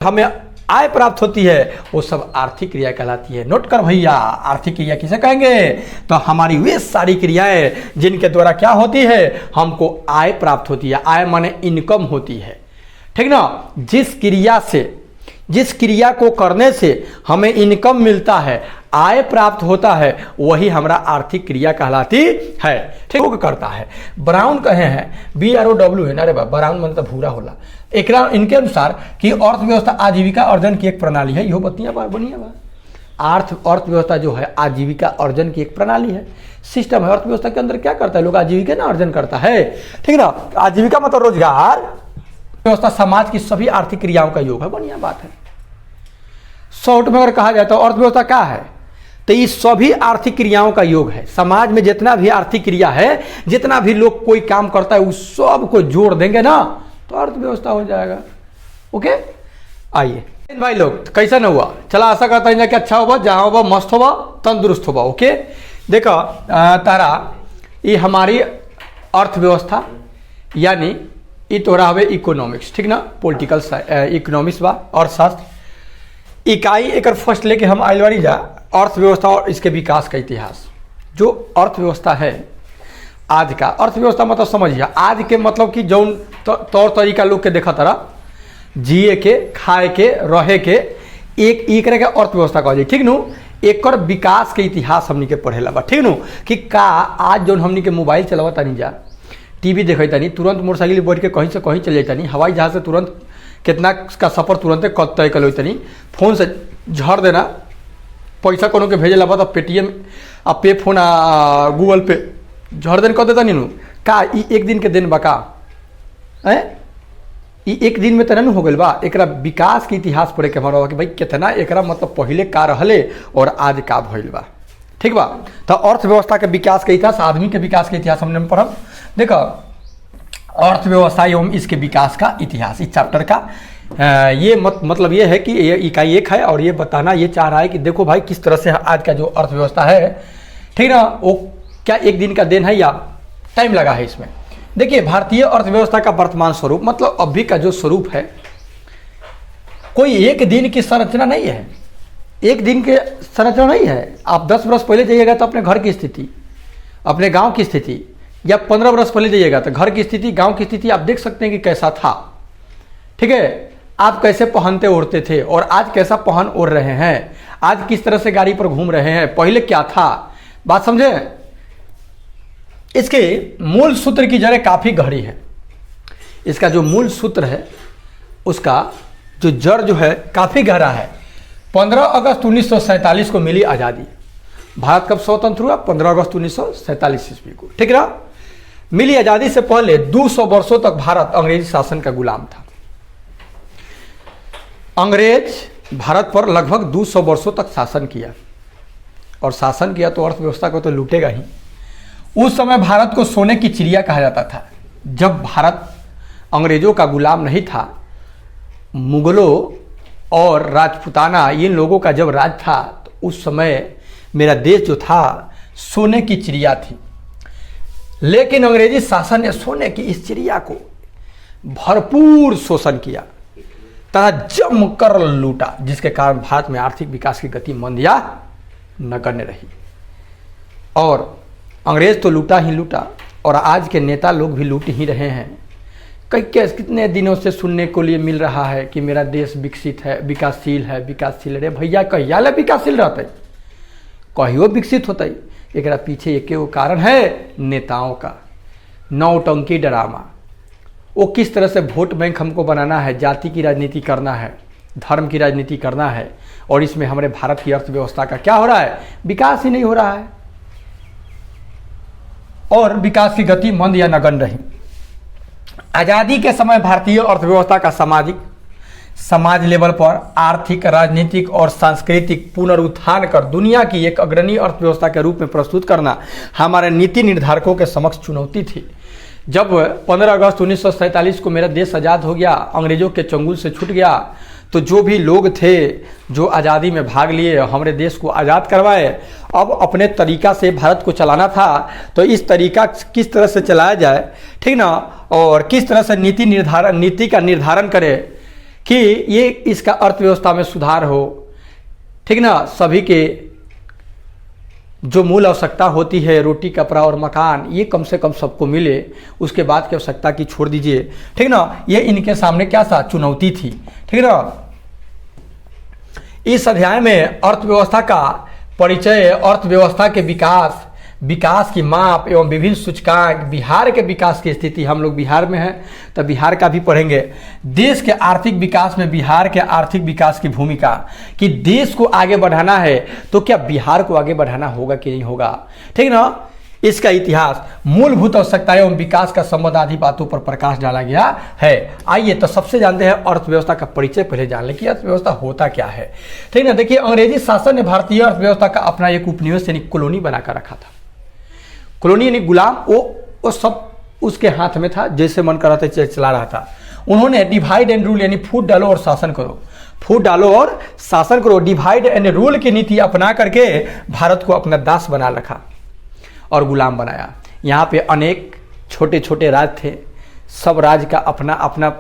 हमें आय प्राप्त होती है वो सब आर्थिक क्रिया कहलाती है। नोट कर भैया, आर्थिक क्रिया किसे कहेंगे? तो हमारी वे सारी क्रियाएं जिनके द्वारा क्या होती है, हमको आय प्राप्त होती है। आय माने इनकम होती है, ठीक ना। जिस क्रिया को करने से हमें इनकम मिलता है, आय प्राप्त होता है, वही हमारा आर्थिक क्रिया कहलाती है। ठीक वो करता है। ब्राउन कहे हैं, BROW है ना रे बाबा, ब्राउन मतलब भूरा होला। एक इनके अनुसार कि अर्थव्यवस्था आजीविका अर्जन की एक प्रणाली है। यो बतिया बा बनिया बा। अर्थव्यवस्था जो है आजीविका अर्जन की एक प्रणाली है, सिस्टम है। अर्थव्यवस्था के अंदर क्या करता है, लोग आजीविका ना अर्जन करता है, ठीक ना। आजीविका मतलब रोजगार। व्यवस्था समाज की सभी आर्थिक क्रियाओं का योग है। बढ़िया बात है। शॉर्ट में अगर कहा जाए तो अर्थव्यवस्था क्या है, तो ये सभी आर्थिक क्रियाओं का योग है। समाज में जितना भी आर्थिक क्रिया है, जितना भी लोग कोई काम करता है, उस सब को जोड़ देंगे ना तो अर्थव्यवस्था हो जाएगा। ओके, आइए भाई लोग, कैसा न हुआ? चला, आशा करता है कि अच्छा होगा, जहां होगा मस्त होगा, तंदुरुस्त होगा। ओके, देखो तारा, ये हमारी अर्थव्यवस्था यानी ये तो रहा है इकोनॉमिक्स, ठीक ना। पॉलिटिकल इकोनॉमिक्स बा अर्थशास्त्र इकाई एक फर्स्ट लेके हम आइल बारी जा अर्थव्यवस्था और इसके विकास का इतिहास। जो अर्थव्यवस्था है आज का, अर्थव्यवस्था मतलब समझिए आज के मतलब कि जौन तौर तरीका लोग के देखा तारा, जिए के, खाए के, रहे के, एक का अर्थव्यवस्था कहा जाए, ठीक नु। एक विकास के इतिहास हमनी के पढ़ेला बा, ठीक नु। कि का आज जौन हमनी के मोबाइल चलावा तानी जा, टीवी देखे तानी, तुरंत मोटरसाइकिल बैठ के कहीं से कहीं चले जातानी, हवाई जहाज से तुरंत कितना का सफर तुरंत तय कर लो तनी, फोन से झड़ देना, पैसा कोनो के भेजे लगा तो पेटीएम आ पे फोन आ गूगल पे झड़ देन कर देता नीनू का। एक दिन के दिन बा का एक दिन में तो नहीं हो गल बा। एकरा विकास के इतिहास पढ़े के हमारा कि भाई कितना एकरा मतलब पहले का रहले और आज का भइल बा, ठीक बा। तो अर्थव्यवस्था के विकास के इतिहास, आदमी के विकास के इतिहास हमने पढ़ब। देखो अर्थव्यवस्था एवं इसके विकास का इतिहास, इस चैप्टर का ये मतलब ये है कि ये इकाई एक है और ये बताना ये चाह रहा है कि देखो भाई किस तरह से आज का जो अर्थव्यवस्था है, ठीक ना, वो क्या एक दिन का दिन है या टाइम लगा है इसमें। देखिए भारतीय अर्थव्यवस्था का वर्तमान स्वरूप मतलब अभी का जो स्वरूप है, कोई एक दिन की संरचना नहीं है, एक दिन के संरचना नहीं है। आप 10 वर्ष पहले जाइएगा तो अपने घर की स्थिति, अपने गांव की स्थिति, या 15 वर्ष पहले जाइएगा तो घर की स्थिति, गांव की स्थिति आप देख सकते हैं कि कैसा था, ठीक है। आप कैसे पहनते ओढ़ते थे और आज कैसा पहन ओढ़ रहे हैं, आज किस तरह से गाड़ी पर घूम रहे हैं, पहले क्या था, बात समझे। इसके मूल सूत्र की जड़ें काफी गहरी है। इसका जो मूल सूत्र है उसका जो जड़ जो है काफी गहरा है। 15 अगस्त 1947 को मिली आजादी। भारत कब स्वतंत्र हुआ? 15 अगस्त 1947 ईस्वी को, ठीक ना। मिली आजादी से पहले 200 वर्षों तक भारत अंग्रेजी शासन का गुलाम था। अंग्रेज भारत पर लगभग 200 वर्षों तक शासन किया, और शासन किया तो अर्थव्यवस्था को तो लूटेगा ही। उस समय भारत को सोने की चिड़िया कहा जाता था। जब भारत अंग्रेजों का गुलाम नहीं था, मुगलों और राजपूताना इन लोगों का जब राज था, तो उस समय मेरा देश जो था सोने की चिड़िया थी। लेकिन अंग्रेजी शासन ने सोने की इस चिड़िया को भरपूर शोषण किया तथा जमकर लूटा, जिसके कारण भारत में आर्थिक विकास की गति मंद या नगण्य रही। और अंग्रेज तो लूटा ही लूटा, और आज के नेता लोग भी लूट ही रहे हैं। कितने दिनों से सुनने को लिए मिल रहा है कि मेरा देश विकसित है, विकासशील है, विकासशील। अरे भैया कहिया ले विकासशील रहते, कहियो विकसित होता है। एक पीछे एक कारण है नेताओं का नौटंकी ड्रामा। वो किस तरह से वोट बैंक हमको बनाना है, जाति की राजनीति करना है, धर्म की राजनीति करना है, और इसमें हमारे भारत की अर्थव्यवस्था का क्या हो रहा है, विकास ही नहीं हो रहा है, और विकास की गति मंद या नगण्य रही। आजादी के समय भारतीय अर्थव्यवस्था का समाज लेवल पर आर्थिक, राजनीतिक और सांस्कृतिक पुनरुत्थान कर दुनिया की एक अग्रणी अर्थव्यवस्था के रूप में प्रस्तुत करना हमारे नीति निर्धारकों के समक्ष चुनौती थी। जब 15 अगस्त 1947 को मेरा देश आज़ाद हो गया, अंग्रेजों के चंगुल से छूट गया, तो जो भी लोग थे जो आज़ादी में भाग लिए, हमारे देश को आज़ाद करवाए, अब अपने तरीका से भारत को चलाना था। तो इस तरीका किस तरह से चलाया जाए, ठीक ना, और किस तरह से नीति का निर्धारण करे कि ये इसका अर्थव्यवस्था में सुधार हो, ठीक ना, सभी के जो मूल आवश्यकता होती है रोटी कपड़ा और मकान, ये कम से कम सबको मिले, उसके बाद की आवश्यकता की छोड़ दीजिए, ठीक ना। ये इनके सामने क्या था, चुनौती थी, ठीक ना। इस अध्याय में अर्थव्यवस्था का परिचय, अर्थव्यवस्था के विकास की माप एवं विभिन्न सूचकांक, बिहार के विकास की स्थिति, हम लोग बिहार में हैं तो बिहार का भी पढ़ेंगे। देश के आर्थिक विकास में बिहार के आर्थिक विकास की भूमिका, कि देश को आगे बढ़ाना है तो क्या बिहार को आगे बढ़ाना होगा कि नहीं होगा, ठीक ना। इसका इतिहास, मूलभूत आवश्यकताएं एवं विकास का संबंध आदि बातों पर प्रकाश डाला गया है। आइए तो सबसे जानते हैं अर्थव्यवस्था का परिचय पहले जान लें कि अर्थव्यवस्था होता क्या है, ठीक ना। देखिए, अंग्रेजी शासन ने भारतीय अर्थव्यवस्था का अपना एक उपनिवेश यानी कॉलोनी बनाकर रखा था। कॉलोनी यानी गुलाम, वो सब उसके हाथ में था, जैसे मन कर रहा था चला रहा था। उन्होंने डिवाइड एंड रूल यानी फूट डालो और शासन करो, फूट डालो और शासन करो, डिवाइड एंड रूल की नीति अपना करके भारत को अपना दास बना रखा और गुलाम बनाया। यहाँ पे अनेक छोटे छोटे राज्य थे, सब राज्य का अपना अपना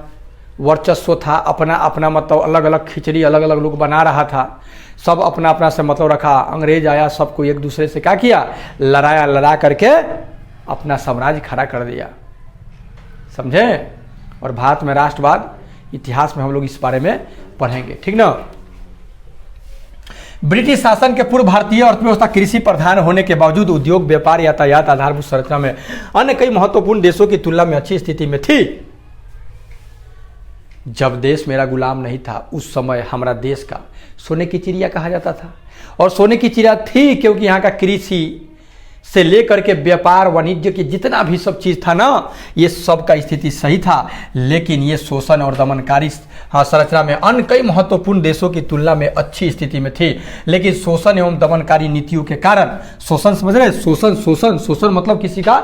वर्चस्व था, अपना अपना मतलब अलग अलग खिचड़ी अलग अलग लोग बना रहा था, सब अपना अपना से मतलब रखा। अंग्रेज आया, सबको एक दूसरे से क्या किया, लड़ाया, लड़ा करके अपना साम्राज्य खड़ा कर दिया, समझे। और भारत में राष्ट्रवाद, इतिहास में हम लोग इस बारे में पढ़ेंगे, ठीक ना। ब्रिटिश शासन के पूर्व भारतीय अर्थव्यवस्था कृषि प्रधान होने के बावजूद उद्योग, व्यापार, यातायात, आधारभूत संरचना में अन्य कई महत्वपूर्ण देशों की तुलना में अच्छी स्थिति में थी। जब देश मेरा गुलाम नहीं था, उस समय हमारा देश का सोने की चिड़िया कहा जाता था। और सोने की चिड़िया थी क्योंकि यहाँ का कृषि से लेकर के व्यापार वाणिज्य की जितना भी सब चीज़ था ना, ये सब का स्थिति सही था। लेकिन ये शोषण और दमनकारी संरचना में अन्य कई महत्वपूर्ण देशों की तुलना में अच्छी स्थिति में थी। लेकिन शोषण एवं दमनकारी नीतियों के कारण, शोषण समझ रहे, शोषण मतलब किसी का,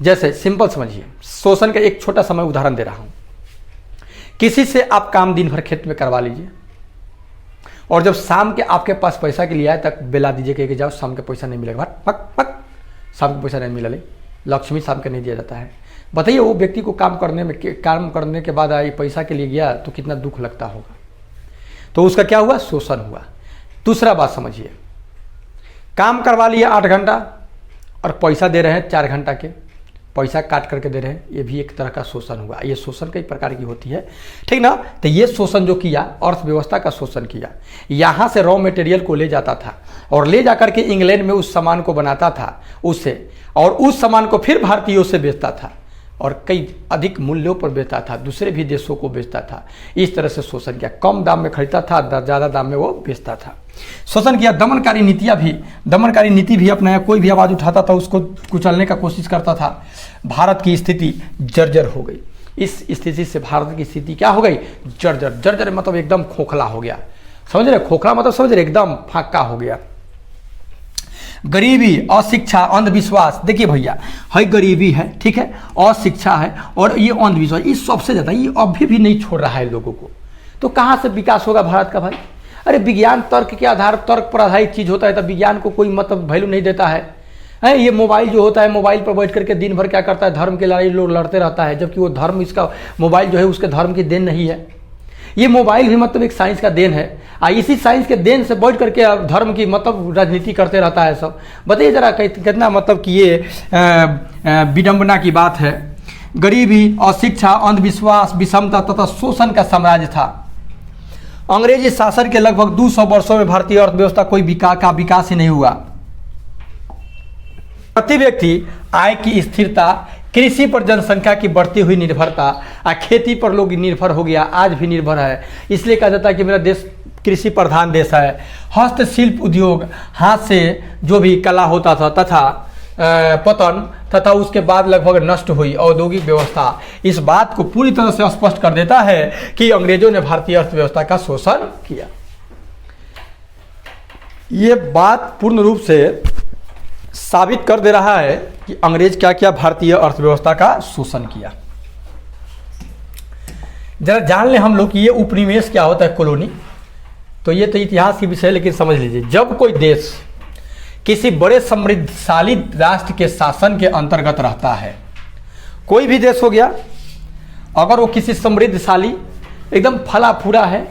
जैसे सिंपल समझिए, शोषण का एक छोटा सा मैं उदाहरण दे रहा हूं। किसी से आप काम दिन भर खेत में करवा लीजिए और जब शाम के आपके पास पैसा के लिए आए तक बेला दीजिए कि जाओ शाम के पैसा नहीं मिलेगा, पक पक शाम के पैसा नहीं मिला, ले लक्ष्मी शाम के नहीं दिया जाता है। बताइए वो व्यक्ति को काम करने के बाद आई पैसा के लिए गया तो कितना दुख लगता होगा। तो उसका क्या हुआ, शोषण हुआ। दूसरा बात समझिए, काम करवा लिया 8 घंटा और पैसा दे रहे हैं 4 घंटा के, पैसा काट करके दे रहे हैं, ये भी एक तरह का शोषण हुआ। ये शोषण कई प्रकार की होती है, ठीक ना। तो ये शोषण जो किया, अर्थव्यवस्था का शोषण किया। यहाँ से रॉ मटेरियल को ले जाता था और ले जाकर के इंग्लैंड में उस सामान को बनाता था उससे, और उस सामान को फिर भारतीयों से बेचता था और कई अधिक मूल्यों पर बेचता था, दूसरे भी देशों को बेचता था। इस तरह से शोषण किया, कम दाम में खरीदता था, ज़्यादा दाम में वो बेचता था, शोषण किया। दमनकारी नीति भी अपनाया, कोई भी आवाज़ उठाता था उसको कुचलने का कोशिश करता था। भारत की स्थिति जर्जर हो गई। इस स्थिति से भारत की स्थिति क्या हो गई, जर्जर मतलब एकदम खोखला हो गया, समझ रहे, खोखला मतलब समझ रहे, एकदम फाका हो गया। गरीबी, अशिक्षा, अंधविश्वास, देखिए भैया, है गरीबी है, ठीक है, अशिक्षा है और ये अंधविश्वास, ये सबसे ज़्यादा, ये अभी भी नहीं छोड़ रहा है लोगों को। तो कहाँ से विकास होगा भारत का भाई। अरे विज्ञान तर्क के आधार, तर्क पर आधारित चीज़ होता है, तब विज्ञान को कोई मतलब वैल्यू नहीं देता है। ये मोबाइल जो होता है, मोबाइल पर बैठ करके दिन भर क्या करता है, धर्म के लड़ाई लोग लड़ते रहता है, जबकि वो धर्म, इसका मोबाइल जो है उसके धर्म की देन नहीं है। ये मोबाइल भी मतलब एक साइंस का देन है, इसी साइंस के देन से बैठ करके धर्म की मतलब राजनीति करते रहता है सब। बताइए जरा कितना मतलब कि ये विडंबना की बात है। गरीबी, अशिक्षा, अंधविश्वास, विषमता तथा शोषण का साम्राज्य था। अंग्रेजी शासन के लगभग 200 वर्षों में भारतीय अर्थव्यवस्था कोई विकास ही नहीं हुआ। प्रति व्यक्ति आय की स्थिरता, कृषि पर जनसंख्या की बढ़ती हुई निर्भरता, खेती पर लोग निर्भर हो गया, आज भी निर्भर है। इसलिए कहा जाता है कि मेरा देश कृषि प्रधान देश है। हस्तशिल्प उद्योग, हाथ से जो भी कला होता था तथा पतन तथा उसके बाद लगभग नष्ट हुई औद्योगिक व्यवस्था, इस बात को पूरी तरह से स्पष्ट कर देता है कि अंग्रेजों ने भारतीय अर्थव्यवस्था का शोषण किया। ये बात पूर्ण रूप से साबित कर दे रहा है कि अंग्रेज क्या किया, भारतीय अर्थव्यवस्था का शोषण किया। जरा जान ले हम लोग कि ये उपनिवेश क्या होता है, कॉलोनी। तो ये तो इतिहास की विषय, लेकिन समझ लीजिए, जब कोई देश किसी बड़े समृद्धशाली राष्ट्र के शासन के अंतर्गत रहता है, कोई भी देश हो गया, अगर वो किसी समृद्धशाली एकदम फला फूला है,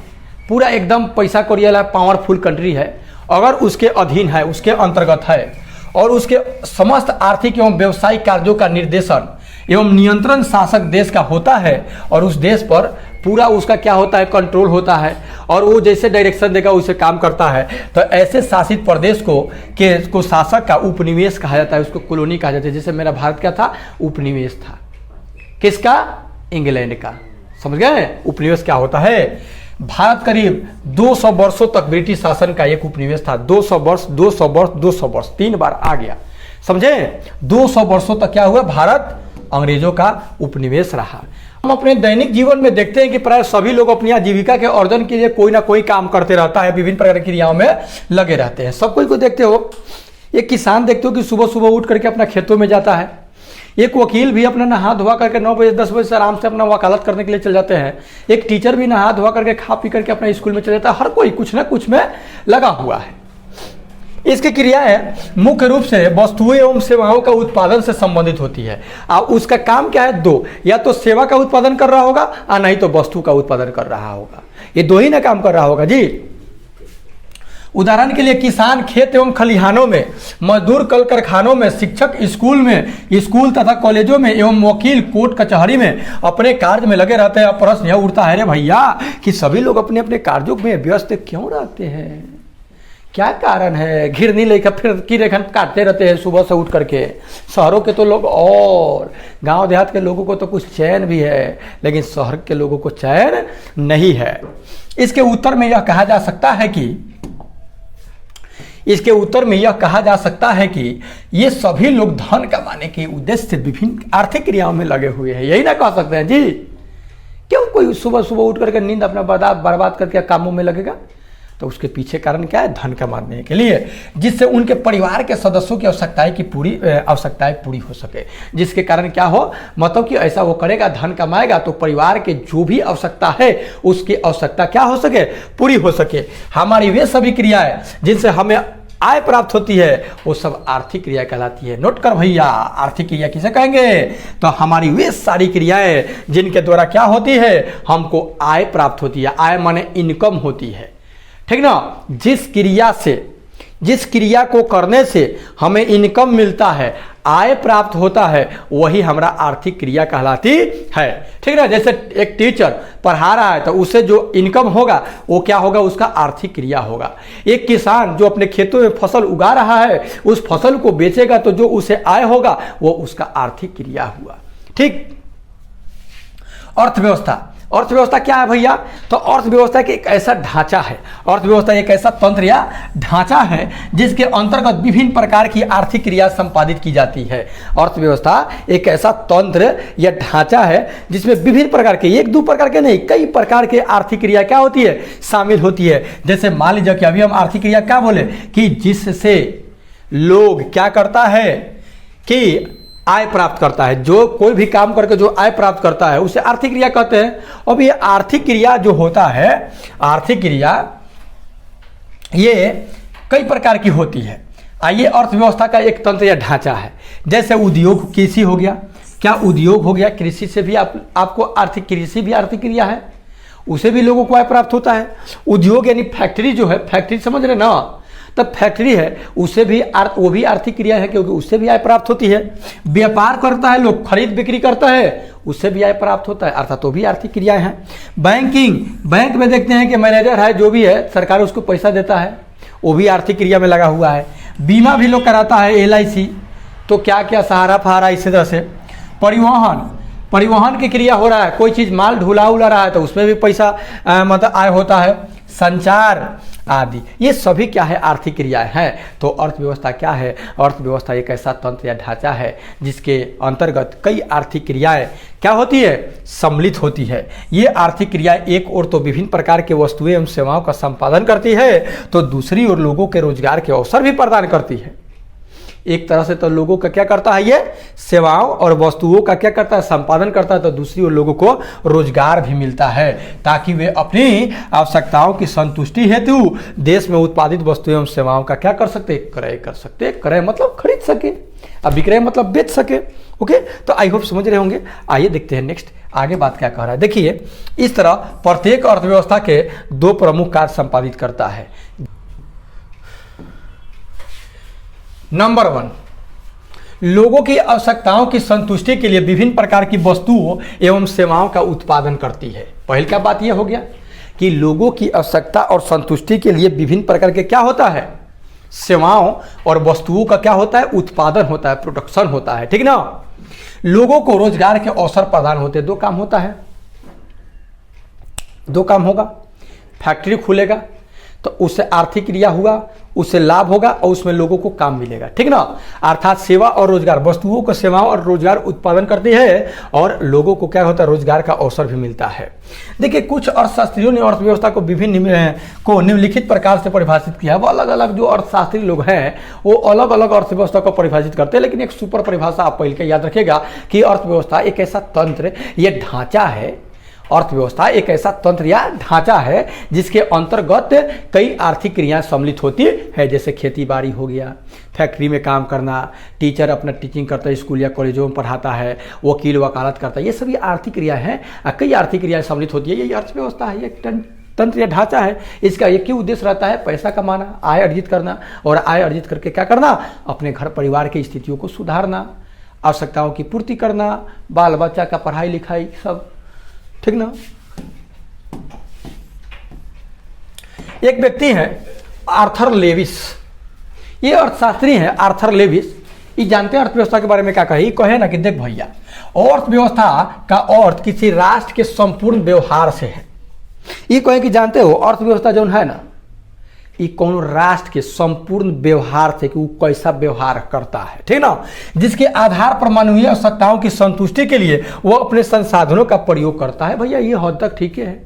पूरा एकदम पैसा कौड़िया पावरफुल कंट्री है, अगर उसके अधीन है, उसके अंतर्गत है और उसके समस्त आर्थिक एवं व्यावसायिक कार्यों का निर्देशन एवं नियंत्रण शासक देश का होता है और उस देश पर पूरा उसका क्या होता है, कंट्रोल होता है और वो जैसे डायरेक्शन देगा उसे काम करता है, तो ऐसे शासित प्रदेश को शासक का उपनिवेश कहा जाता है, उसको कॉलोनी कहा जाता है। जैसे मेरा भारत क्या था, उपनिवेश था, किसका, इंग्लैंड का। समझ गए उपनिवेश क्या होता है। भारत करीब 200 वर्षों तक ब्रिटिश शासन का एक उपनिवेश था। 200 वर्ष 200 वर्ष 200 वर्ष 3 बार आ गया, समझे। 200 वर्षों तक क्या हुआ, भारत अंग्रेजों का उपनिवेश रहा। हम अपने दैनिक जीवन में देखते हैं कि प्राय सभी लोग अपनी आजीविका के अर्जन के लिए कोई ना कोई काम करते रहता है, विभिन्न प्रकार की क्रियाओं में लगे रहते हैं। सब कोई को देखते हो, एक किसान देखते हो कि सुबह सुबह उठ करके अपना खेतों में जाता है, एक वकील भी अपना नहा धोवा करके 9 बजे 10 बजे से आराम से अपना वकालत करने के लिए चल जाते हैं, एक टीचर भी नहा धोवा करके खा पी करके अपना स्कूल में चल जाता है। हर कोई कुछ ना कुछ में लगा हुआ है। इसकी क्रियाएं मुख्य रूप से वस्तुओं एवं सेवाओं का उत्पादन से संबंधित होती है। अब उसका काम क्या है, दो, या तो सेवा का उत्पादन कर रहा होगा और नहीं तो वस्तु का उत्पादन कर रहा होगा, ये दो ही ना काम कर रहा होगा जी। उदाहरण के लिए किसान खेत एवं खलिहानों में, मजदूर कल कारखानों में, शिक्षक स्कूल में, स्कूल तथा कॉलेजों में एवं वकील कोर्ट कचहरी में अपने कार्य में लगे रहते हैं। प्रश्न यह उठता है, रे भैया कि सभी लोग अपने अपने कार्यों में व्यस्त क्यों रहते हैं, क्या कारण है। घिरनी लेकर फिर की रेखा काटते रहते हैं सुबह से उठ करके। शहरों के तो लोग, और गांव देहात के लोगों को तो कुछ चैन भी है, लेकिन शहर के लोगों को चैन नहीं है। इसके उत्तर में यह कहा जा सकता है कि ये सभी लोग धन कमाने के उद्देश्य से विभिन्न आर्थिक क्रियाओं में लगे हुए हैं। यही ना कह सकते हैं जी। क्यों कोई सुबह सुबह उठ करके नींद अपना बर्बाद करके कामों में लगेगा, तो उसके पीछे कारण क्या है, धन कमाने के लिए, जिससे उनके परिवार के सदस्यों की आवश्यकताएं पूरी हो सके। जिसके कारण क्या हो, मतलब कि ऐसा वो करेगा, धन कमाएगा तो परिवार के जो भी आवश्यकता है उसकी आवश्यकता क्या हो सके, पूरी हो सके। हमारी वे सभी क्रियाएं जिनसे हमें आय प्राप्त होती है वो सब आर्थिक क्रिया कहलाती है। नोट कर भैया, आर्थिक क्रिया किसे कहेंगे, तो हमारी वे सारी क्रियाएं जिनके द्वारा क्या होती है, हमको आय प्राप्त होती है। आय माने इनकम होती है, ठीक ना। जिस क्रिया को करने से हमें इनकम मिलता है, आय प्राप्त होता है, वही हमारा आर्थिक क्रिया कहलाती है, ठीक ना। जैसे एक टीचर पढ़ा रहा है तो उससे जो इनकम होगा वो क्या होगा, उसका आर्थिक क्रिया होगा। एक किसान जो अपने खेतों में फसल उगा रहा है, उस फसल को बेचेगा तो जो उसे आय होगा वो उसका आर्थिक क्रिया हुआ, ठीक। अर्थव्यवस्था क्या है भैया, तो अर्थव्यवस्था एक ऐसा ढांचा है, अर्थव्यवस्था एक ऐसा तंत्र या ढांचा है जिसके अंतर्गत विभिन्न प्रकार की आर्थिक क्रिया संपादित की जाती है। अर्थव्यवस्था एक ऐसा तंत्र या ढांचा है जिसमें विभिन्न प्रकार के, एक दो प्रकार के नहीं, कई प्रकार के आर्थिक क्रिया क्या होती है, शामिल होती है। जैसे मान लीजिए कि अभी हम आर्थिक क्रिया क्या बोले कि जिससे लोग क्या करता है कि आय प्राप्त करता है, जो कोई भी काम करके जो आय प्राप्त करता है उसे आर्थिक क्रिया कहते हैं। अब ये आर्थिक क्रिया जो होता है, आर्थिक क्रिया ये कई प्रकार की होती है। आइए, अर्थव्यवस्था का एक तंत्र या ढांचा है। जैसे उद्योग, कृषि हो गया, क्या उद्योग हो गया, कृषि से भी आपको कृषि भी आर्थिक क्रिया है, उसे भी लोगों को आय प्राप्त होता है। उद्योग यानी फैक्ट्री जो है, फैक्ट्री समझ रहे ना, तब फैक्ट्री है उसे भी वो भी आर्थिक क्रिया है, क्योंकि उससे भी आय प्राप्त होती है। व्यापार करता है लोग, खरीद बिक्री करता है, उससे भी आय प्राप्त होता है, अर्थात वो भी आर्थिक क्रियाएं हैं। बैंक में देखते हैं कि मैनेजर है, जो भी है, सरकार उसको पैसा देता है, वो भी आर्थिक क्रिया में लगा हुआ है। बीमा भी लोग कराता है, LIC, तो क्या क्या सहारा फहारा, इसी तरह से। परिवहन की क्रिया हो रहा है, कोई चीज़ माल ढुला उला रहा है तो उसमें भी पैसा मतलब आय होता है। संचार आदि, ये सभी क्या है, आर्थिक क्रियाएं हैं। तो अर्थव्यवस्था क्या है, अर्थव्यवस्था एक ऐसा तंत्र या ढांचा है जिसके अंतर्गत कई आर्थिक क्रियाएं क्या होती है, सम्मिलित होती है। ये आर्थिक क्रियाएं एक ओर तो विभिन्न प्रकार के वस्तुएं एवं सेवाओं का संपादन करती है, तो दूसरी ओर लोगों के रोजगार के अवसर भी प्रदान करती है। एक तरह से तो लोगों का क्या करता है, ये सेवाओं और वस्तुओं का क्या करता है, संपादन करता है, तो दूसरी ओर लोगों को रोजगार भी मिलता है, ताकि वे अपनी आवश्यकताओं की संतुष्टि हेतु देश में उत्पादित वस्तुओं एवं सेवाओं का क्या कर सकते, क्रय कर सकते, क्रय मतलब खरीद सके। अब विक्रय मतलब बेच सके। ओके, तो आई होप समझ रहे होंगे। आइए देखते हैं नेक्स्ट आगे बात क्या कह रहा है। देखिए, इस तरह प्रत्येक अर्थव्यवस्था के दो प्रमुख कार्य संपादित करता है। नंबर 1, लोगों की आवश्यकताओं की संतुष्टि के लिए विभिन्न प्रकार की वस्तुओं एवं सेवाओं का उत्पादन करती है। पहली क्या बात यह हो गया कि लोगों की आवश्यकता और संतुष्टि के लिए विभिन्न प्रकार के क्या होता है, सेवाओं और वस्तुओं का क्या होता है, उत्पादन होता है, प्रोडक्शन होता है। ठीक ना। लोगों को रोजगार के अवसर प्रदान होते हैं। दो काम होता है, दो काम होगा। फैक्ट्री खुलेगा तो उससे आर्थिक क्रिया हुआ, उससे लाभ होगा और उसमें लोगों को काम मिलेगा। ठीक ना। अर्थात सेवा और रोजगार, वस्तुओं को सेवाओं और रोजगार उत्पादन करती है और लोगों को क्या होता है, रोजगार का अवसर भी मिलता है। देखिए, कुछ अर्थशास्त्रियों ने अर्थव्यवस्था को निम्नलिखित प्रकार से परिभाषित किया है। वो अलग अलग जो अर्थशास्त्री लोग हैं वो अलग अलग अर्थव्यवस्था को परिभाषित करते हैं, लेकिन एक सुपर परिभाषा आप पहले याद रखिएगा कि अर्थव्यवस्था एक ऐसा तंत्र या ढांचा है, अर्थव्यवस्था एक ऐसा तंत्र या ढांचा है जिसके अंतर्गत कई आर्थिक क्रियाएं सम्मिलित होती है। जैसे खेती बाड़ी हो गया, फैक्ट्री में काम करना, टीचर अपना टीचिंग करता है, स्कूल या कॉलेजों में पढ़ाता है, वकील वकालत करता है, ये सभी आर्थिक क्रिया हैं। कई आर्थिक क्रियाएं सम्मिलित होती है। यही अर्थव्यवस्था है, ये तंत्र या ढांचा है। इसका एक ही उद्देश्य रहता है, पैसा कमाना, आय अर्जित करना, और आय अर्जित करके क्या करना, अपने घर परिवार की स्थितियों को सुधारना, आवश्यकताओं की पूर्ति करना, बाल बच्चा का पढ़ाई लिखाई सब। ठीक ना। एक व्यक्ति है आर्थर लेविस, ये अर्थशास्त्री हैं आर्थर लेविस। ये जानते हैं अर्थव्यवस्था के बारे में क्या कहे, कहे ना कि देख भैया, अर्थव्यवस्था का अर्थ किसी राष्ट्र के संपूर्ण व्यवहार से है। ये कहे कि जानते हो अर्थव्यवस्था जो है ना, ये कौन राष्ट्र के संपूर्ण व्यवहार से कि वो कैसा व्यवहार करता है। ठीक ना। जिसके आधार पर मानवीय आवश्यकताओं की संतुष्टि के लिए वो अपने संसाधनों का प्रयोग करता है। भैया ये हद तक ठीक है।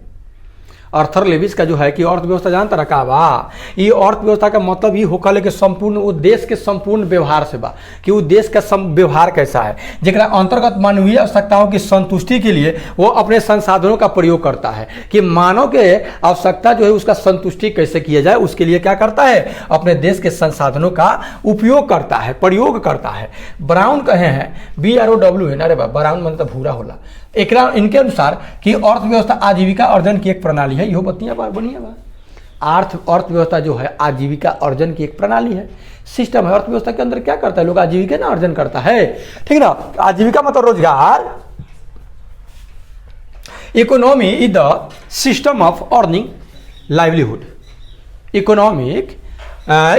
आर्थर लेविस का जो है कि अर्थव्यवस्था जानता रखा बा, ये अर्थव्यवस्था का मतलब ये होकर कि संपूर्ण वो देश के संपूर्ण व्यवहार से बा कि वो देश का व्यवहार कैसा है, जेकरा अंतर्गत मानवीय आवश्यकताओं की संतुष्टि के लिए वो अपने संसाधनों का प्रयोग करता है कि मानव के आवश्यकता जो है उसका संतुष्टि कैसे किया जाए, उसके लिए क्या करता है, अपने देश के संसाधनों का उपयोग करता है, प्रयोग करता है। ब्राउन कहे हैं, BROWN, अरे बा ब्राउन मतलब भूरा होला। इनके अनुसार कि अर्थव्यवस्था आजीविका अर्जन की एक प्रणाली है। यो बतिया बार बनिया बा। अर्थव्यवस्था जो है आजीविका अर्जन की एक प्रणाली है, सिस्टम है। अर्थव्यवस्था के अंदर क्या करता है, लोग आजीविका ना अर्जन करता है। ठीक ना। आजीविका मतलब रोजगार। Economy is the system of earning livelihood. Economic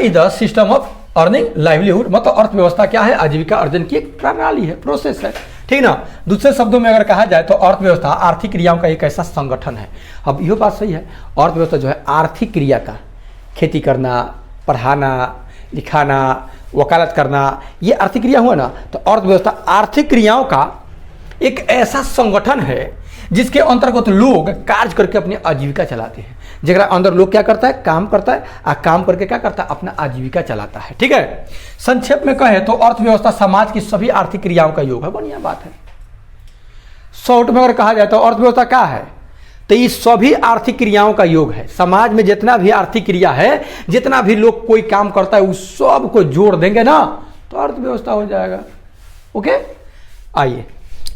is the system of earning livelihood मतलब अर्थव्यवस्था क्या है, आजीविका अर्जन की एक प्रणाली है, प्रोसेस है। ठीक ना। दूसरे शब्दों में अगर कहा जाए तो अर्थव्यवस्था आर्थिक क्रियाओं का एक ऐसा संगठन है। अब यह बात सही है, अर्थव्यवस्था जो है आर्थिक क्रिया का, खेती करना, पढ़ाना, लिखाना, वकालत करना, ये आर्थिक क्रिया हुआ ना। तो अर्थव्यवस्था आर्थिक क्रियाओं का एक ऐसा संगठन है जिसके अंतर्गत लोग कार्य करके अपनी आजीविका चलाते हैं। जगह अंदर लोग क्या करता है, काम करता है, और काम करके क्या करता है, अपना आजीविका चलाता है। ठीक है। संक्षेप में कहें तो अर्थव्यवस्था समाज की सभी आर्थिक क्रियाओं का योग है। बढ़िया बात है। शॉर्ट में अगर कहा जाए तो अर्थव्यवस्था क्या है, तो ये सभी आर्थिक क्रियाओं का योग है। समाज में जितना भी आर्थिक क्रिया है, जितना भी लोग कोई काम करता है, उस सब को जोड़ देंगे ना तो अर्थव्यवस्था हो जाएगा। ओके। आइए,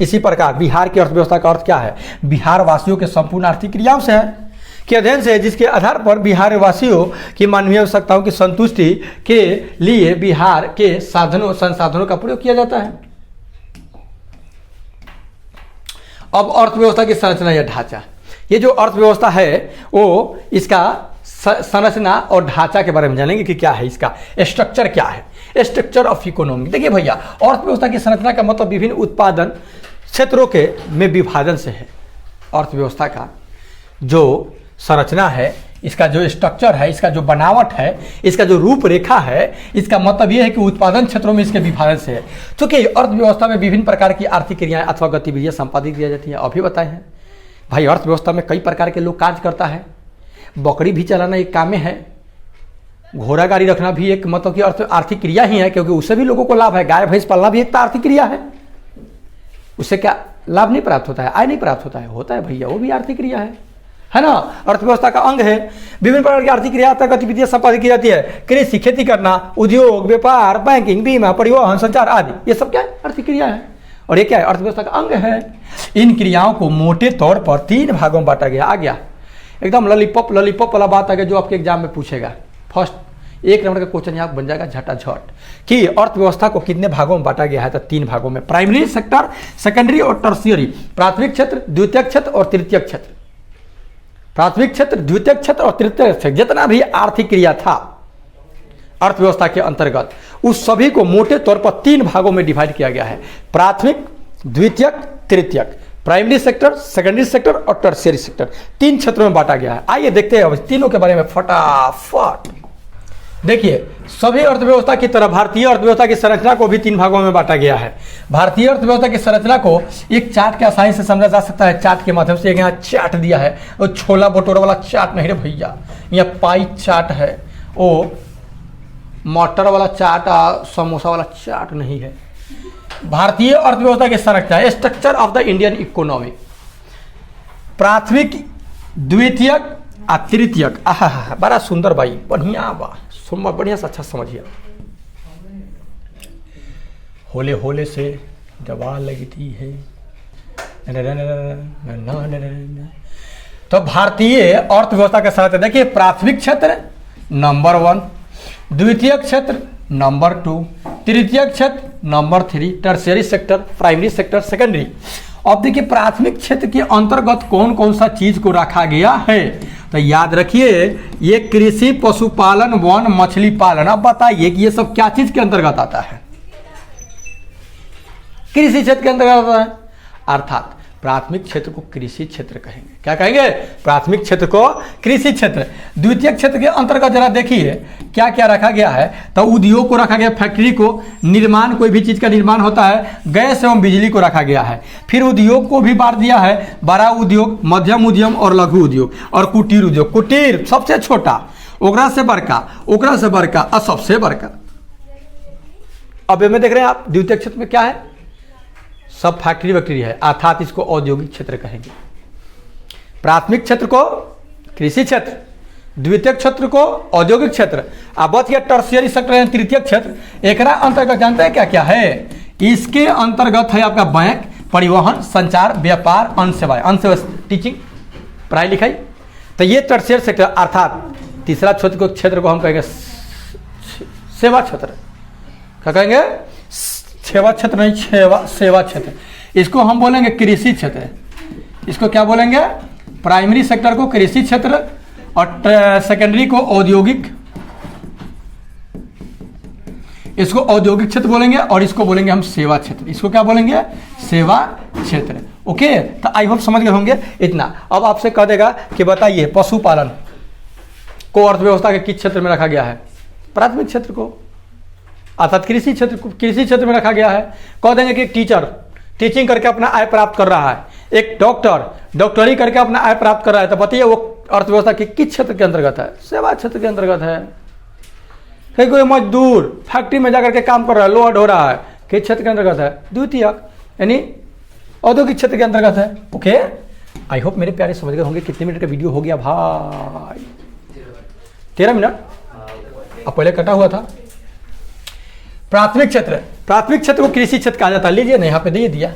इसी प्रकार बिहार की अर्थव्यवस्था का अर्थ क्या है, बिहार वासियों के संपूर्ण आर्थिक क्रियाओं से है, के अध्ययन से, जिसके आधार पर बिहार वासियों की मानवीय आवश्यकताओं की संतुष्टि के लिए बिहार के संसाधनों का प्रयोग किया जाता है। अब अर्थव्यवस्था की संरचना या ढांचा, ये जो अर्थव्यवस्था है वो इसका संरचना और ढांचा के बारे में जानेंगे कि क्या है, इसका स्ट्रक्चर क्या है, स्ट्रक्चर ऑफ इकोनॉमी। देखिए भैया, अर्थव्यवस्था की संरचना का मतलब विभिन्न उत्पादन क्षेत्रों के में विभाजन से है। अर्थव्यवस्था का जो संरचना है, इसका जो स्ट्रक्चर है, इसका जो बनावट है, इसका जो रूपरेखा है, इसका मतलब यह है कि उत्पादन क्षेत्रों में इसके विभाजन से है। क्योंकि अर्थव्यवस्था में विभिन्न प्रकार की आर्थिक क्रियाएं अथवा गतिविधियां संपादित की जाती है। अभी बताए हैं भाई, अर्थव्यवस्था में कई प्रकार के लोग कार्य करता है। बकरी भी चलाना एक काम है, घोड़ा गाड़ी रखना भी एक मतलब कि आर्थिक क्रिया ही है, क्योंकि उससे भी लोगों को लाभ है। गाय भैंस पालना भी एक आर्थिक क्रिया है, उससे क्या लाभ नहीं प्राप्त होता है, आय नहीं प्राप्त होता है, होता है भैया, वो भी आर्थिक क्रिया है है ना, अर्थव्यवस्था का अंग है। विभिन्न प्रकार की आर्थिक क्रिया गतिविधियां संपादित की जाती है। कृषि, खेती करना, उद्योग, व्यापार, बैंकिंग, बीमा, परिवहन, संचार आदि, ये सब क्या है, आर्थिक क्रिया है और ये क्या है, अर्थव्यवस्था का अंग है। इन क्रियाओं को मोटे तौर पर 3 भागों में बांटा गया। आ गया एकदम लॉलीपॉप वाला बात आ गया जो आपके एग्जाम में पूछेगा। फर्स्ट 1 नंबर का क्वेश्चन यहाँ बन जाएगा झटाझट कि अर्थव्यवस्था को कितने भागों में बांटा गया है, तो 3 भागों में, प्राइमरी सेक्टर, सेकेंडरी और टर्शियरी। प्राथमिक क्षेत्र, द्वितीयक क्षेत्र और तृतीयक क्षेत्र। प्राथमिक क्षेत्र, द्वितीयक क्षेत्र और तृतीयक क्षेत्र, जितना भी आर्थिक क्रिया था अर्थव्यवस्था के अंतर्गत, उस सभी को मोटे तौर पर 3 भागों में डिवाइड किया गया है। प्राथमिक, द्वितीयक, तृतीयक, प्राइमरी सेक्टर, सेकेंडरी सेक्टर और टर्शियरी सेक्टर, 3 क्षेत्रों में बांटा गया है। आइए देखते हैं अब तीनों के बारे में फटाफट। देखिए, सभी अर्थव्यवस्था की तरह भारतीय अर्थव्यवस्था की संरचना को भी 3 भागों में बांटा गया है। भारतीय अर्थव्यवस्था की संरचना को एक चार्ट के आसानी से समझा जा सकता है। चार्ट के माध्यम से यहाँ चार्ट दिया है, वो छोला भटूरा वाला चार्ट नहीं रे भैया, यहाँ पाई चार्ट है, वो मटर वाला चार्ट, समोसा वाला चार्ट नहीं है। भारतीय अर्थव्यवस्था की संरचना, structure of the Indian economy, प्राथमिक, द्वितीयक और तृतीयक। आहा, बड़ा सुंदर भाई, बढ़िया बा, बढ़िया से अच्छा समझिए। होले होले से दवा लगती है। तो भारतीय अर्थव्यवस्था के साथ देखिए, प्राथमिक क्षेत्र नंबर 1, द्वितीयक क्षेत्र नंबर 2, तृतीयक क्षेत्र number 3, tertiary sector, primary sector, secondary. अब देखिए, प्राथमिक क्षेत्र के अंतर्गत कौन कौन सा चीज को रखा गया है, तो याद रखिए, ये कृषि, पशुपालन, वन, मछली पालन। अब बताइए कि ये सब क्या चीज के अंतर्गत आता है, कृषि क्षेत्र के अंतर्गत आता है। अर्थात प्राथमिक क्षेत्र को कृषि क्षेत्र कहेंगे। क्या कहेंगे, प्राथमिक क्षेत्र को कृषि क्षेत्र। द्वितीय क्षेत्र के अंतर्गत जरा देखिए क्या क्या रखा गया है, तो उद्योग को रखा गया, फैक्ट्री को, निर्माण, कोई भी चीज का निर्माण होता है, गैस एवं बिजली को रखा गया है। फिर उद्योग को भी बांट दिया है, बड़ा उद्योग, मध्यम उद्यम और लघु उद्योग, और कुटीर उद्योग। कुटीर सबसे छोटा, ओकरा से बड़का, ओकरा से बड़का और सबसे बड़का। अब में देख रहे हैं आप, द्वितीय क्षेत्र में क्या है, सब फैक्ट्री वैक्ट्री है, अर्थात इसको औद्योगिक क्षेत्र कहेंगे। प्राथमिक क्षेत्र को कृषि क्षेत्र, द्वितीय क्षेत्र को औद्योगिक क्षेत्र, अब बच गया टर्शियरी सेक्टर, तृतीय क्षेत्र। एकरा अंतर्गत जानते हैं क्या क्या है, इसके अंतर्गत है आपका बैंक, परिवहन, संचार, व्यापार, अन्य सेवाएं, अन्य सेवा, टीचिंग, पढ़ाई लिखाई। तो ये टर्शियरी सेक्टर, अर्थात तीसरा क्षेत्र को हम कहेंगे सेवा क्षेत्र। क्या कहेंगे, सेवा क्षेत्र नहीं, सेवा क्षेत्र। इसको हम बोलेंगे कृषि क्षेत्र। इसको क्या बोलेंगे, प्राइमरी सेक्टर को कृषि क्षेत्र और सेकेंडरी को औद्योगिक, इसको औद्योगिक क्षेत्र बोलेंगे, और इसको बोलेंगे हम सेवा क्षेत्र। इसको क्या बोलेंगे, सेवा क्षेत्र। ओके, तो आई होप समझ गए होंगे इतना। अब आपसे कह देगा कि बताइए पशुपालन को अर्थव्यवस्था के किस क्षेत्र में रखा गया है, प्राथमिक क्षेत्र को, अर्थात कृषि क्षेत्र में रखा गया है। कह देंगे कि एक टीचर टीचिंग करके अपना आय प्राप्त कर रहा है, एक डॉक्टर डॉक्टरी करके अपना आय प्राप्त कर रहा है, तो बताइए वो अर्थव्यवस्था के किस क्षेत्र के अंतर्गत है, सेवा क्षेत्र के अंतर्गत है। कहीं कोई मजदूर फैक्ट्री में जाकर के काम कर रहा है, लोड हो रहा है, किस क्षेत्र के अंतर्गत है, द्वितीयक यानी औद्योगिक क्षेत्र के अंतर्गत है। ओके, आई होप मेरे प्यारे समझ गए होंगे। कितने मिनट का वीडियो हो गया भाई, 13 मिनट, अब पहले कटा हुआ था। प्राथमिक क्षेत्र को कृषि क्षेत्र कहा जाता है। लीजिए ना, यहाँ पे दे दिया।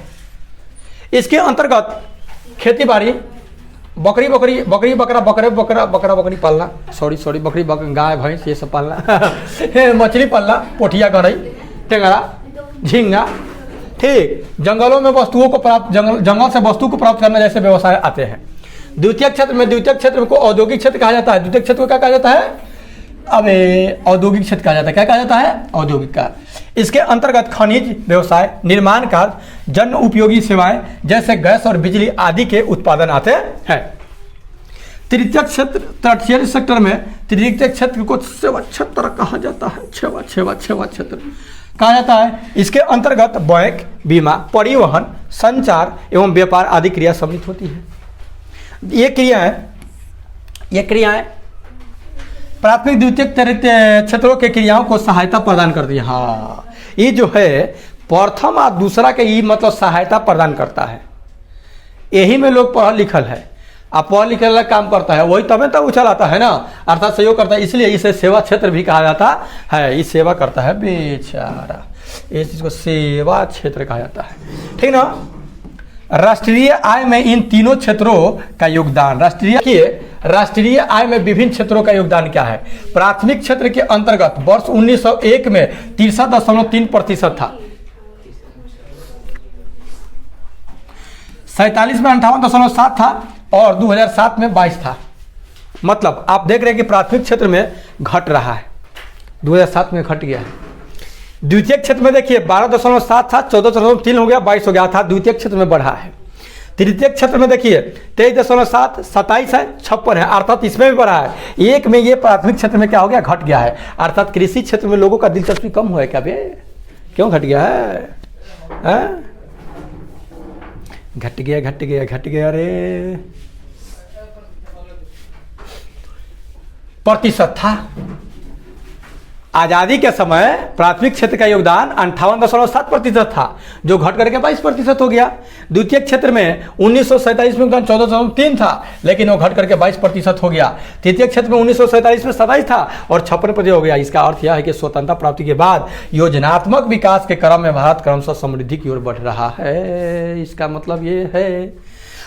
इसके अंतर्गत खेती बाड़ी, बकरी बकरी पालना, बकरी गाय भैंस ये सब पालना मछली पालना, पोठिया गरई, टेंगड़ा, झींगा, ठीक, जंगलों में वस्तुओं को प्राप्त, जंगल से वस्तु को प्राप्त करना जैसे व्यवसाय आते हैं। द्वितीय क्षेत्र को औद्योगिक क्षेत्र कहा जाता है। द्वितीय क्षेत्र को क्या कहा जाता है, अब औद्योगिक क्षेत्र कहा जाता है। क्या कहा जाता है, औद्योगिक का। इसके अंतर्गत खनिज व्यवसाय, निर्माण कार्य, जन उपयोगी सेवाएं जैसे गैस और बिजली आदि के उत्पादन आते हैं। तृतीय क्षेत्र, टर्शियरी सेक्टर में तृतीय क्षेत्र को सेवा क्षेत्र कहा जाता है। सेवा क्षेत्र कहा जाता है। इसके अंतर्गत बैंक, बीमा, परिवहन, संचार एवं व्यापार आदि क्रिया सम्मिलित होती है। ये क्रियाएं प्राथमिक द्वितीय क्षेत्रों के क्रियाओं को सहायता प्रदान करती है। हाँ, ये जो है प्रथम और दूसरा के ये मतलब सहायता प्रदान करता है। यही में लोग पढ़ल लिखल है। अब पढ़ लिखे वाला काम करता है वही तब तक उछलाता है ना, अर्थात सहयोग करता है, इसलिए इसे सेवा क्षेत्र भी कहा जाता है। ये सेवा करता है बेचारा, इस चीज को सेवा क्षेत्र कहा जाता है, ठीक ना। राष्ट्रीय आय में इन तीनों क्षेत्रों का योगदान, राष्ट्रीय आय में विभिन्न क्षेत्रों का योगदान क्या है। प्राथमिक क्षेत्र के अंतर्गत वर्ष 1901 में 63.3% था, 47 में 58.7 था और 2007 में 22 था। मतलब आप देख रहे हैं कि प्राथमिक क्षेत्र में घट रहा है, 2007 में घट गया है। द्वितीयक क्षेत्र में देखिए 12.7 था, 14.3 हो गया, 22 हो गया था, द्वितीयक क्षेत्र में बढ़ा है। तृतीयक क्षेत्र में देखिए 23.7, 27 है, 56 है, अर्थात इसमें भी बढ़ा है। एक में ये प्राथमिक क्षेत्र में क्या हो गया, घट गया है, अर्थात कृषि क्षेत्र में लोगों का दिलचस्पी कम हुआ है क्या बे, क्यों घट गया है? घट गया रे। प्रतिशत था, आजादी के समय प्राथमिक क्षेत्र का योगदान 58.7% था, जो घट करके 22% हो गया। द्वितीय क्षेत्र में 1947 में योगदान 14.3 था, लेकिन वो घट करके 22% हो गया। तृतीय क्षेत्र में 1947 में 27 था और 56% हो गया। इसका अर्थ यह है कि स्वतंत्रता प्राप्ति के बाद योजनात्मक विकास के क्रम में भारत क्रमशः समृद्धि की ओर बढ़ रहा है। इसका मतलब ये है।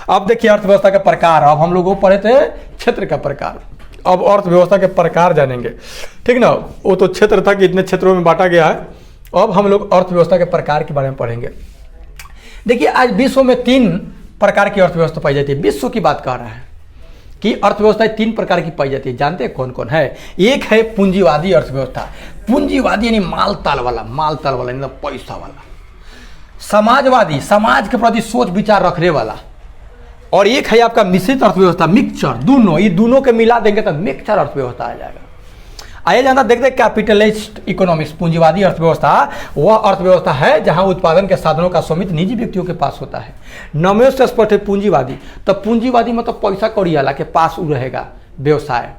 अब देखिए अर्थव्यवस्था के प्रकार, अब हम लोग पढ़े थे क्षेत्र का प्रकार, अब अर्थव्यवस्था के प्रकार जानेंगे, ठीक ना। वो तो क्षेत्र था कि इतने क्षेत्रों में बांटा गया है, अब हम लोग अर्थव्यवस्था के प्रकार के बारे में पढ़ेंगे। देखिए आज विश्व में 3 प्रकार की अर्थव्यवस्था पाई जाती है। विश्व की बात कर रहा है कि अर्थव्यवस्था 3 प्रकार की पाई जाती है। जानते हैं कौन कौन है? एक है पूंजीवादी अर्थव्यवस्था, पूंजीवादी यानी माल ताल वाला यानी पैसा वाला। समाजवादी, समाज के प्रति सोच विचार रखने वाला। और एक है आपका मिश्रित अर्थव्यवस्था, मिक्सचर, दोनों, ये दोनों के मिला देंगे तो मिक्सचर अर्थव्यवस्था आ जाएगा। आइए जानता देखते हैं कैपिटलिस्ट इकोनॉमिक्स। पूंजीवादी अर्थव्यवस्था वह अर्थव्यवस्था है जहां उत्पादन के साधनों का स्वामित्व निजी व्यक्तियों के पास होता है। नमो से स्पष्ट है पूंजीवादी, तो पूंजीवादी मतलब पैसा कौड़ी वाला के पास रहेगा व्यवसाय।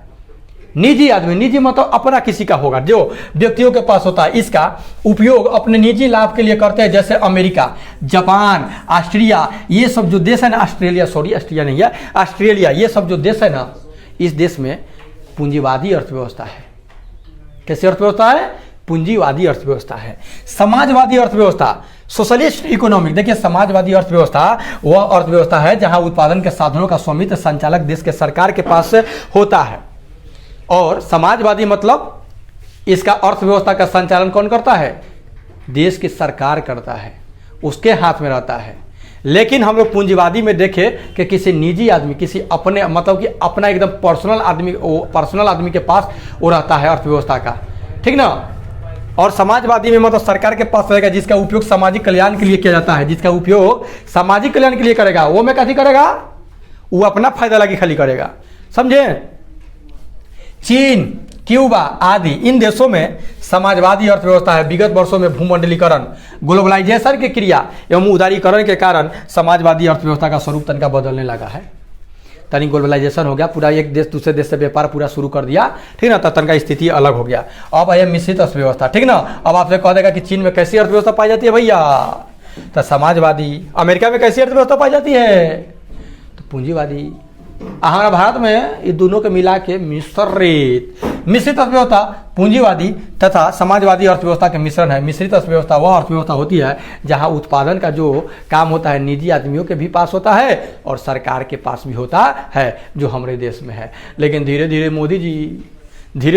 निजी आदमी, निजी मतलब अपना किसी का होगा, जो व्यक्तियों के पास होता है। इसका उपयोग अपने निजी लाभ के लिए करते हैं, जैसे अमेरिका, जापान, ऑस्ट्रिया, ये सब जो देश है ना, ऑस्ट्रिया नहीं है, ऑस्ट्रेलिया, ये सब जो देश है ना, इस देश में पूंजीवादी अर्थव्यवस्था है। कैसी अर्थव्यवस्था है? पूंजीवादी अर्थव्यवस्था है। समाजवादी अर्थव्यवस्था, सोशलिस्ट इकोनॉमिक, देखिए समाजवादी अर्थव्यवस्था वह अर्थव्यवस्था है जहां उत्पादन के साधनों का स्वामित्व संचालक देश के सरकार के पास होता है। और समाजवादी मतलब इसका अर्थव्यवस्था का संचालन कौन करता है? देश की सरकार करता है, उसके हाथ में रहता है। लेकिन हम लोग पूंजीवादी में देखें कि किसी निजी आदमी, किसी अपने मतलब कि अपना एकदम पर्सनल आदमी के पास वो रहता है अर्थव्यवस्था का, ठीक ना। और समाजवादी में मतलब सरकार के पास रहेगा, जिसका उपयोग सामाजिक कल्याण के लिए किया जाता है, जिसका उपयोग सामाजिक कल्याण के लिए करेगा। वो में कैसे करेगा? वो अपना फायदा लगी खाली करेगा, समझे। चीन, क्यूबा आदि इन देशों में समाजवादी अर्थव्यवस्था है। विगत वर्षों में भूमंडलीकरण, ग्लोबलाइजेशन की क्रिया एवं उदारीकरण के कारण समाजवादी अर्थव्यवस्था का स्वरूप तनिका बदलने लगा है। तनिक ग्लोबलाइजेशन हो गया, पूरा एक देश दूसरे देश से व्यापार पूरा शुरू कर दिया, ठीक ना, तो तनिका स्थिति अलग हो गया। अब है मिश्रित अर्थव्यवस्था, ठीक ना। अब आपसे कह देगा कि चीन में कैसी अर्थव्यवस्था पाई जाती है भैया, तो समाजवादी। अमेरिका में कैसी अर्थव्यवस्था पाई जाती है, तो पूंजीवादी। हमारा भारत में ये दोनों के मिला के मिश्रित अर्थव्यवस्था पूंजीवादी तथा समाजवादी अर्थव्यवस्था के मिश्रण है। मिश्रित अर्थव्यवस्था वह अर्थव्यवस्था होती है जहां उत्पादन का जो काम होता है निजी आदमियों के भी पास होता है और सरकार के पास भी होता है, जो हमारे देश में है। लेकिन धीरे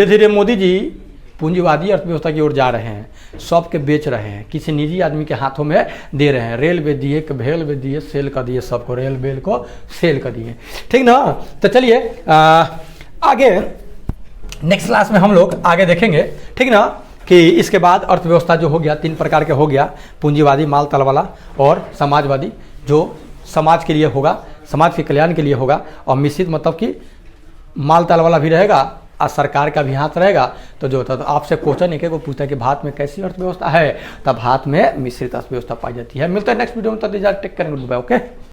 धीरे मोदी जी पूंजीवादी अर्थव्यवस्था की ओर जा रहे हैं, सबके बेच रहे हैं, किसी निजी आदमी के हाथों में दे रहे हैं। रेलवे दिए, भेल भी दिए, सेल कर दिए, सबको रेल बेल को सेल कर दिए, ठीक ना। तो चलिए आगे नेक्स्ट क्लास में हम लोग आगे देखेंगे, ठीक ना, कि इसके बाद अर्थव्यवस्था जो हो गया 3 प्रकार के हो गया, पूंजीवादी माल तल वाला और समाजवादी जो समाज के लिए होगा, समाज के कल्याण के लिए होगा। और मिश्रित मतलब कि माल तल वाला भी रहेगा और सरकार का भी हाथ रहेगा। तो जो होता है, तो आपसे क्वेश्चन एक को पूछता है कि भारत में कैसी अर्थव्यवस्था है, तब भारत में मिश्रित अर्थव्यवस्था पाई जाती है। मिलता है नेक्स्ट वीडियो में, तब टेक करेंगे, ओके।